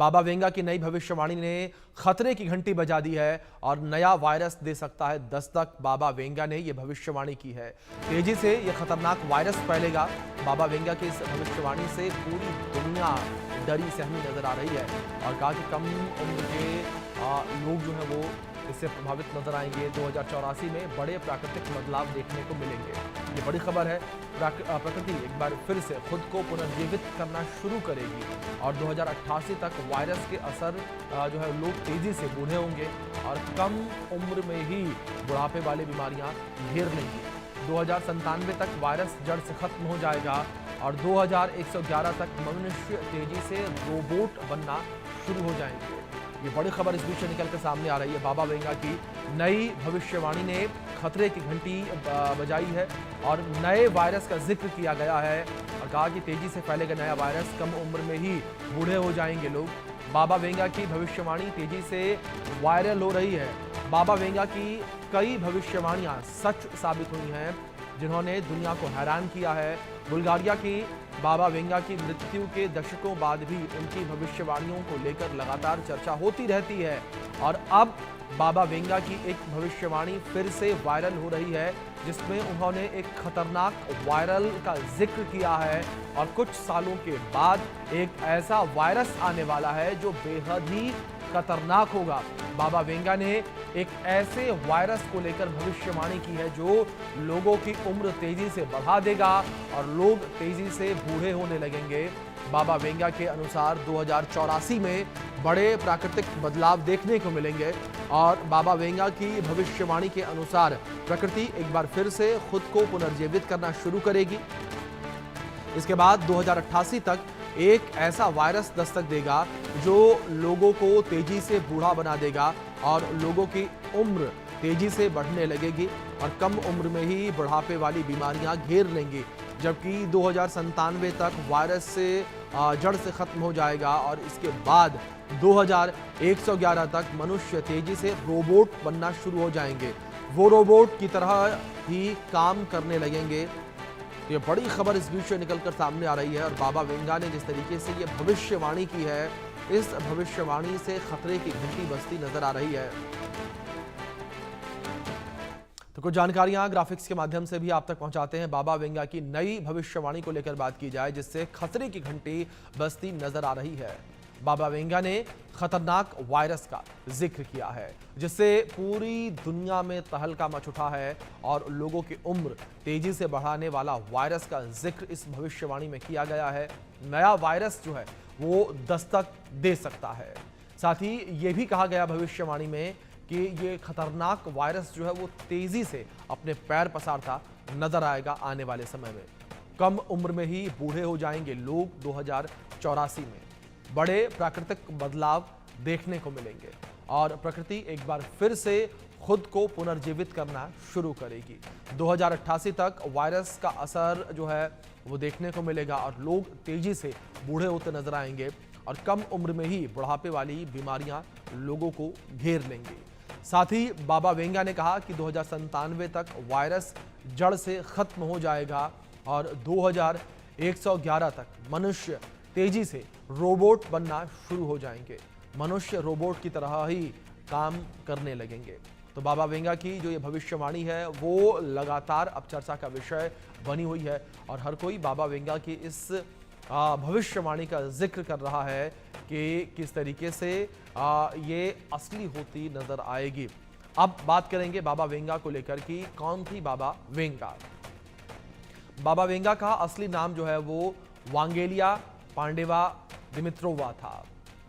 बाबा Venga की नई भविष्यवाणी ने खतरे की घंटी बजा दी है और नया वायरस दे सकता है दस्तक। बाबा वेंगा ने यह भविष्यवाणी की है, तेजी से यह खतरनाक वायरस फैलेगा। बाबा वेंगा की इस भविष्यवाणी से पूरी दुनिया डरी सहमी नजर आ रही है और कहा कि कम उम्र के लोग जो है वो इससे प्रभावित नजर आएंगे। 2084 में बड़े प्राकृतिक बदलाव देखने को मिलेंगे। ये बड़ी खबर है। प्रकृति एक बार फिर से खुद को पुनर्जीवित करना शुरू करेगी और 2088 तक वायरस के असर जो है लोग तेजी से बूढ़े होंगे और कम उम्र में ही बुढ़ापे वाली बीमारियां घेर लेंगी। 2097 तक वायरस जड़ से खत्म हो जाएगा और 2111 तक मनुष्य तेजी से रोबोट बनना शुरू हो जाएंगे। ये बड़ी खबर इस बीच से निकलकर सामने आ रही है। बाबा वेंगा की नई भविष्यवाणी ने खतरे की घंटी बजाई है और नए वायरस का जिक्र किया गया है और कहा कि तेजी से फैलेगा नया वायरस, कम उम्र में ही बूढ़े हो जाएंगे लोग। बाबा वेंगा की भविष्यवाणी तेजी से वायरल हो रही है। बाबा वेंगा की कई भविष्यवाणियां सच साबित हुई हैं जिन्होंने दुनिया को हैरान किया है। बुल्गारिया की बाबा वेंगा की मृत्यु के दशकों बाद भी उनकी भविष्यवाणियों को लेकर लगातार चर्चा होती रहती है और अब बाबा वेंगा की एक भविष्यवाणी फिर से वायरल हो रही है जिसमें उन्होंने एक खतरनाक वायरल का जिक्र किया है और कुछ सालों के बाद एक ऐसा वायरस आने वाला है जो बेहद ही खतरनाक होगा। बाबा वेंगा ने एक ऐसे वायरस को लेकर भविष्यवाणी की है जो लोगों की उम्र तेजी से बढ़ा देगा और लोग तेजी से बूढ़े होने लगेंगे। बाबा वेंगा के अनुसार 2084 में बड़े प्राकृतिक बदलाव देखने को मिलेंगे और बाबा वेंगा की भविष्यवाणी के अनुसार प्रकृति एक बार फिर से खुद को पुनर्जीवित करना शुरू करेगी। इसके बाद 2088 तक एक ऐसा वायरस दस्तक देगा जो लोगों को तेजी से बूढ़ा बना देगा और लोगों की उम्र तेजी से बढ़ने लगेगी और कम उम्र में ही बुढ़ापे वाली बीमारियां घेर लेंगी। जबकि 2097 तक वायरस से जड़ से खत्म हो जाएगा और इसके बाद 2111 तक मनुष्य तेजी से रोबोट बनना शुरू हो जाएंगे। वो रोबोट की तरह ही काम करने लगेंगे। ये बड़ी खबर इस बीच से निकलकर सामने आ रही है और बाबा वेंगा ने जिस तरीके से ये भविष्यवाणी की है, इस भविष्यवाणी से खतरे की घंटी बजती नजर आ रही है। तो कुछ जानकारियां ग्राफिक्स के माध्यम से भी आप तक पहुंचाते हैं। बाबा वेंगा की नई भविष्यवाणी को लेकर बात की जाए जिससे खतरे की घंटी बजती नजर आ रही है। बाबा वेंगा ने खतरनाक वायरस का जिक्र किया है जिससे पूरी दुनिया में तहलका मच उठा है और लोगों की उम्र तेजी से बढ़ाने वाला वायरस का जिक्र इस भविष्यवाणी में किया गया है। नया वायरस जो है वो दस्तक दे सकता है। साथ ही ये भी कहा गया भविष्यवाणी में कि ये खतरनाक वायरस जो है वो तेजी से अपने पैर पसारता नजर आएगा आने वाले समय में। कम उम्र में ही बूढ़े हो जाएंगे लोग 2084 में। बड़े प्राकृतिक बदलाव देखने को मिलेंगे और प्रकृति एक बार फिर से खुद को पुनर्जीवित करना शुरू करेगी। 2088 तक वायरस का असर जो है वो देखने को मिलेगा और लोग तेजी से बूढ़े होते नजर आएंगे और कम उम्र में ही बुढ़ापे वाली बीमारियां लोगों को घेर लेंगी। साथ ही बाबा वेंगा ने कहा कि 2097 तक वायरस जड़ से खत्म हो जाएगा और 2111 तक मनुष्य तेजी से रोबोट बनना शुरू हो जाएंगे। मनुष्य रोबोट की तरह ही काम करने लगेंगे। तो बाबा वेंगा की जो ये भविष्यवाणी है वो लगातार अब चर्चा का विषय बनी हुई है और हर कोई बाबा वेंगा की इस भविष्यवाणी का जिक्र कर रहा है कि किस तरीके से ये असली होती नजर आएगी। अब बात करेंगे बाबा वेंगा को लेकर कि कौन थी बाबा वेंगा। बाबा वेंगा का असली नाम जो है वो वांगेलिया पांडेवा दिमित्रोवा था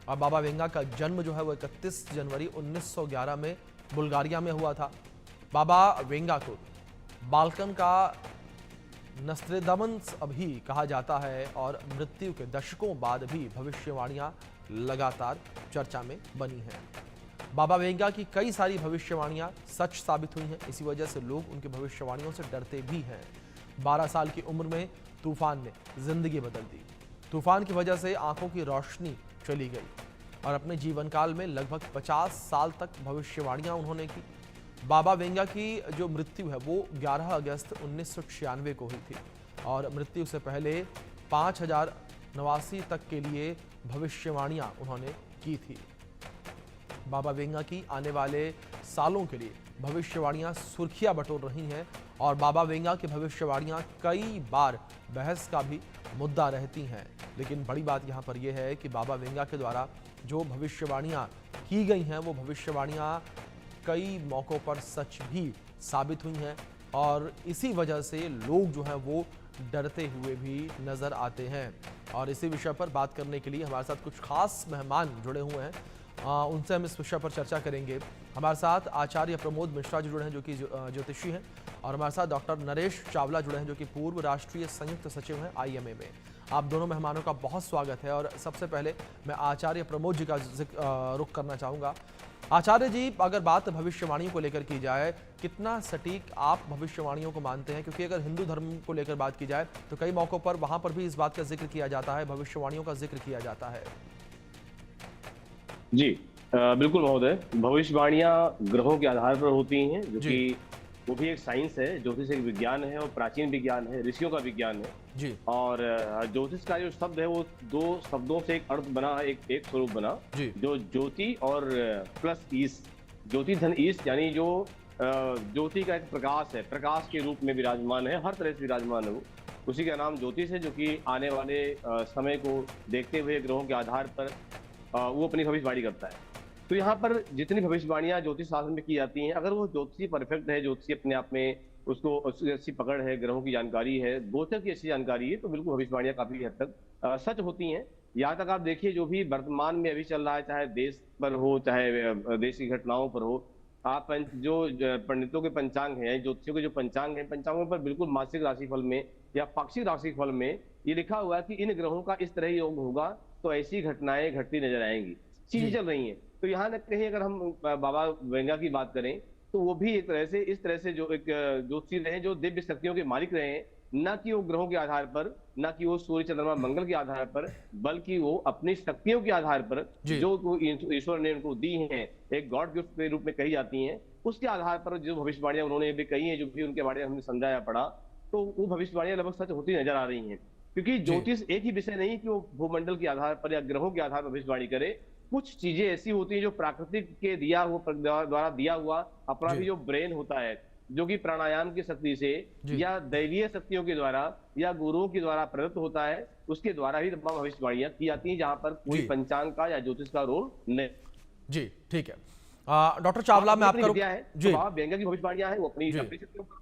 और बाबा वेंगा का जन्म जो है वो 31 जनवरी 1911 में बुल्गारिया में हुआ था। बाबा वेंगा को बाल्कन का नस्ट्रेदामस अभी कहा जाता है और मृत्यु के दशकों बाद भी भविष्यवाणियां लगातार चर्चा में बनी हैं। बाबा वेंगा की कई सारी भविष्यवाणियां सच साबित हुई हैं, इसी वजह से लोग उनकी भविष्यवाणियों से डरते भी हैं। 12 साल की उम्र में तूफान ने जिंदगी बदल दी। तूफान की वजह से आंखों की रोशनी चली गई और अपने जीवन काल में लगभग 50 साल तक भविष्यवाणियां उन्होंने की। बाबा वेंगा की जो मृत्यु है वो 11 अगस्त 1996 को हुई थी और मृत्यु से पहले 5089 तक के लिए भविष्यवाणियां उन्होंने की थी। बाबा वेंगा की आने वाले सालों के लिए भविष्यवाणियां सुर्खियां बटोर रही हैं और बाबा वेंगा की भविष्यवाणियां कई बार बहस का भी मुद्दा रहती हैं। लेकिन बड़ी बात यहां पर यह है कि बाबा वेंगा के द्वारा जो भविष्यवाणियां की गई हैं वो भविष्यवाणियां कई मौक़ों पर सच भी साबित हुई हैं और इसी वजह से लोग जो हैं वो डरते हुए भी नज़र आते हैं। और इसी विषय पर बात करने के लिए हमारे साथ कुछ खास मेहमान जुड़े हुए हैं, उनसे हम इस विषय पर चर्चा करेंगे। हमारे साथ आचार्य प्रमोद मिश्रा जी जुड़े हैं जो कि ज्योतिषी हैं और हमारे साथ डॉक्टर नरेश चावला जुड़े हैं जो कि पूर्व राष्ट्रीय संयुक्त सचिव हैं IMA में। आप दोनों मेहमानों का बहुत स्वागत है और सबसे पहले मैं आचार्य प्रमोद जी का रुख करना चाहूँगा। आचार्य जी, अगर बात भविष्यवाणियों को लेकर की जाए, कितना सटीक आप भविष्यवाणियों को मानते हैं? क्योंकि अगर हिंदू धर्म को लेकर बात की जाए तो कई मौक़ों पर वहाँ पर भी इस बात का जिक्र किया जाता है, भविष्यवाणियों का जिक्र किया जाता है। जी बिल्कुल महोदय, भविष्यवाणियां ग्रहों के आधार पर होती हैं, जो कि वो भी एक साइंस है। ज्योतिष एक विज्ञान है और प्राचीन विज्ञान है, ऋषियों का विज्ञान है। जी। और ज्योतिष का जो शब्द है वो दो शब्दों से एक अर्थ बना, एक स्वरूप बना, जो ज्योति और प्लस ईस, ज्योति धन ईस, यानी जो ज्योति का एक प्रकाश है, प्रकाश के रूप में विराजमान है, हर तरह से विराजमान है वो। उसी का नाम ज्योतिष है, जो कि आने वाले समय को देखते हुए ग्रहों के आधार पर वो अपनी भविष्यवाणी करता है। तो यहाँ पर जितनी भविष्यवाणियां ज्योतिष शास्त्र में की जाती हैं, अगर वो ज्योतिषी परफेक्ट है, ज्योतिषी अपने आप में उसको उसकी अच्छी पकड़ है, ग्रहों की जानकारी है, गोचर की अच्छी जानकारी है, तो बिल्कुल भविष्यवाणियां काफी हद तक सच होती हैं। यहाँ तक आप देखिए, जो भी वर्तमान में अभी चल रहा है, चाहे देश पर हो, चाहे देश की घटनाओं पर हो, आप जो पंडितों के पंचांग हैं, ज्योतिषियों के जो पंचांग हैं, पंचांगों पर बिल्कुल मासिक राशिफल में या पाक्षिक राशिफल में ये लिखा हुआ है कि इन ग्रहों का इस तरह योग होगा तो ऐसी घटनाएं घटती नजर आएंगी, चीजें चल रही हैं। तो यहाँ न कहीं अगर हम बाबा वेंगा की बात करें तो वो भी एक तरह से इस तरह से जो एक ज्योतिषी रहे, जो दिव्य शक्तियों के मालिक रहे हैं, न कि वो ग्रहों के आधार पर, न कि वो सूर्य चंद्रमा मंगल के आधार पर, बल्कि वो अपनी शक्तियों के आधार पर जो ईश्वर ने उनको दी हैं, एक गॉड गिफ्ट के रूप में कही जाती हैं, उसके आधार पर जो भविष्यवाणियां उन्होंने भी कही हैं, जो भी उनके बारे में हमने समझाया पढ़ा, तो वो भविष्यवाणियां लगभग सच होती नजर आ रही हैं। क्योंकि ज्योतिष एक ही विषय नहीं कि वो भूमंडल के आधार पर या ग्रहों के आधार पर भविष्यवाणी करे। कुछ चीजें ऐसी होती हैं जो प्राकृतिक के द्वारा दिया हुआ अपना भी जो ब्रेन होता है, जो कि प्राणायाम की शक्ति से या दैवीय शक्तियों के द्वारा या गुरुओं के द्वारा प्रदत्त होता है, उसके द्वारा ही तमाम भविष्यवाणियां की जाती हैं, जहां पर कोई पंचांग का या ज्योतिष का रोल नहीं। जी ठीक है। डॉक्टर चावला, मैं आपका जी, वेंगा की भविष्यवाणियां हैं, वो अपनी शक्तियों पर